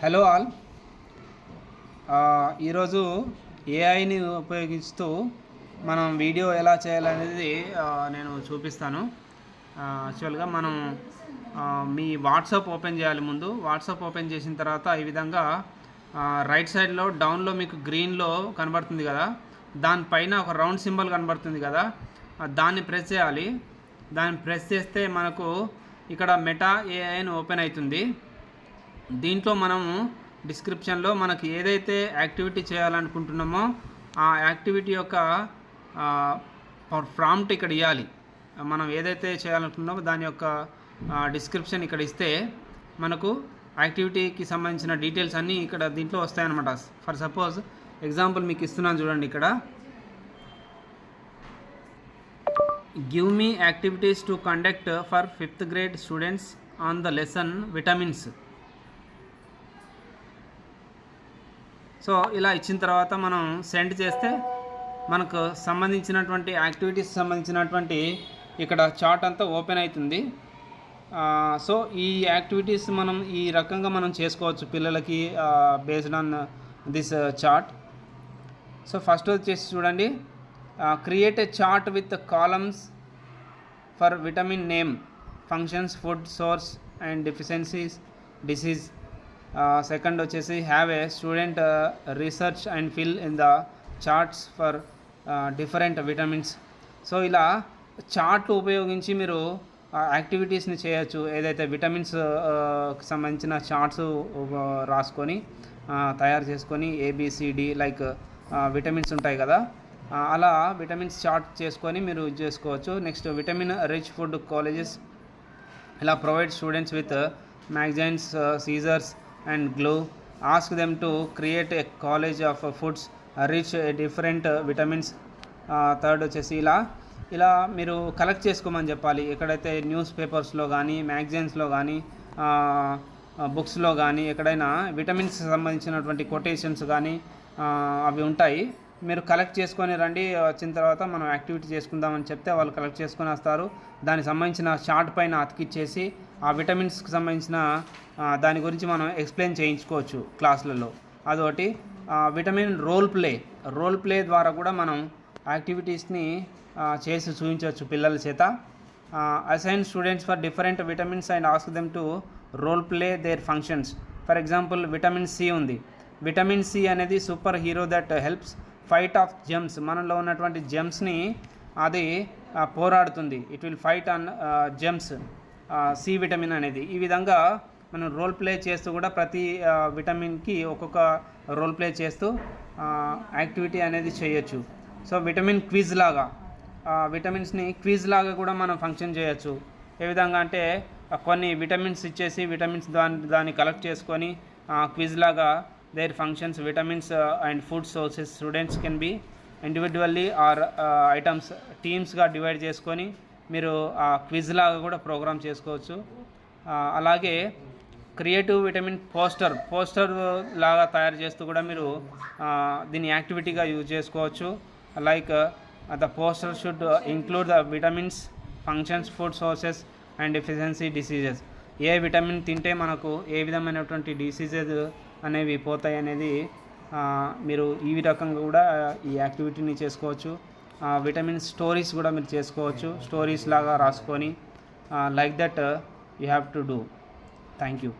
Hello all. ఈరోజు ఏఐని ఉపయోగిస్తూ మనం వీడియో ఎలా చేయాలనేది నేను చూపిస్తాను. యాక్చువల్గా మనం మీ వాట్సాప్ ఓపెన్ చేయాలి. ముందు వాట్సాప్ ఓపెన్ చేసిన తర్వాత ఈ విధంగా రైట్ సైడ్లో డౌన్లో మీకు గ్రీన్లో కనబడుతుంది కదా, దానిపైన ఒక రౌండ్ సింబల్ కనబడుతుంది కదా, దాన్ని ప్రెస్ చేయాలి. దాన్ని ప్రెస్ చేస్తే మనకు ఇక్కడ మెటా ఏఐ అని ఓపెన్ అవుతుంది. దీంట్లో మనము డిస్క్రిప్షన్లో మనకి ఏదైతే యాక్టివిటీ చేయాలనుకుంటున్నామో ఆ యాక్టివిటీ యొక్క ప్రాంప్ట్ ఇక్కడ ఇవ్వాలి. మనం ఏదైతే చేయాలనుకుంటున్నామో దాని యొక్క డిస్క్రిప్షన్ ఇక్కడ ఇస్తే మనకు యాక్టివిటీకి సంబంధించిన డీటెయిల్స్ అన్నీ ఇక్కడ దీంట్లో వస్తాయన్నమాట. ఫర్ సపోజ్ ఎగ్జాంపుల్ మీకు ఇస్తున్నాను చూడండి. ఇక్కడ give me activities to conduct for 5th grade students on the lesson vitamins. So ఇలా ఇచ్చిన తర్వాత మనం సెండ్ చేస్తే మనకు సంబంధించినటువంటి యాక్టివిటీస్ సంబంధించినటువంటి ఇక్కడ చార్ట్ అంతా ఓపెన్ అవుతుంది. సో ఈ యాక్టివిటీస్ మనం ఈ రకంగా మనం చేసుకోవచ్చు పిల్లలకి based on this chart. So first వచ్చేసి చూడండి, create a chart with columns for vitamin name, functions, food source and deficiencies, disease. Second వచ్చేసి have a student research and fill in the charts for different vitamins. So ఇలా చార్ట్లు ఉపయోగించి మీరు యాక్టివిటీస్ని చేయొచ్చు. ఏదైతే vitamins సంబంధించిన చార్ట్స్ రాసుకొని తయారు చేసుకొని ఏబిసిడి లైక్ విటమిన్స్ ఉంటాయి కదా, అలా విటమిన్స్ చార్ట్ చేసుకొని మీరు యూజ్ చేసుకోవచ్చు. Next vitamin rich food collages ఇలా provide students with magazines, scissors and glue. Ask them to create a college of foods rich different vitamins. Third వచ్చేసి ఇలా మీరు కలెక్ట్ చేసుకోమని చెప్పాలి. ఎక్కడైతే న్యూస్ పేపర్స్లో కానీ, మ్యాగజైన్స్లో కానీ, బుక్స్లో కానీ ఎక్కడైనా విటమిన్స్ సంబంధించినటువంటి కొటేషన్స్ కానీ అవి ఉంటాయి. మీరు కలెక్ట్ చేసుకొని రండి, వచ్చిన తర్వాత మనం యాక్టివిటీ చేసుకుందామని చెప్తే వాళ్ళు కలెక్ట్ చేసుకొని వస్తారు. దానికి సంబంధించిన చార్ట్ పైన అతికిచ్చేసి ఆ విటమిన్స్కి సంబంధించిన దాని గురించి మనం ఎక్స్ప్లెయిన్ చేయించుకోవచ్చు క్లాసులలో. అదొకటి. విటమిన్ రోల్ ప్లే ద్వారా కూడా మనం యాక్టివిటీస్ని చేసి చూపించవచ్చు పిల్లల చేత. Assign students for different vitamins and ask them to role play their functions. For example vitamin C ఉంది. విటమిన్ సి అనేది super hero that helps fight off germs. మనలో ఉన్నటువంటి జెమ్స్ని అది పోరాడుతుంది. It will fight on germs, C vitamin అనేది. ఈ విధంగా మనం రోల్ ప్లే చేస్తూ కూడా ప్రతి విటమిన్కి ఒక్కొక్క రోల్ ప్లే చేస్తూ యాక్టివిటీ అనేది చేయొచ్చు. సో విటమిన్ క్విజ్ లాగా విటమిన్స్ని క్విజ్ లాగా కూడా మనం ఫంక్షన్ చేయొచ్చు. ఏ విధంగా అంటే కొన్ని విటమిన్స్ ఇచ్చేసి విటమిన్స్ దాన్ని కలెక్ట్ చేసుకొని క్విజ్ లాగా their functions, vitamins and food sources. Students can be individually or items టీమ్స్గా డివైడ్ చేసుకొని మీరు ఆ క్విజ్ లాగా కూడా ప్రోగ్రామ్ చేసుకోవచ్చు. అలాగే క్రియేటివ్ విటమిన్ పోస్టర్ లాగా తయారు చేస్తూ కూడా మీరు దీన్ని యాక్టివిటీగా యూజ్ చేసుకోవచ్చు. Like the poster should include the vitamins, functions, food sources and deficiency, diseases. A vitamin తింటే మనకు ఏ విధమైనటువంటి డిసీజెస్ అనేవి పోతాయి అనేది మీరు ఈ రకంగా కూడా ఈ యాక్టివిటీని చేసుకోవచ్చు. విటమిన్ స్టోరీస్ కూడా మీరు చేసుకోవచ్చు. స్టోరీస్ లాగా రాసుకొని like that you have to do. Thank you.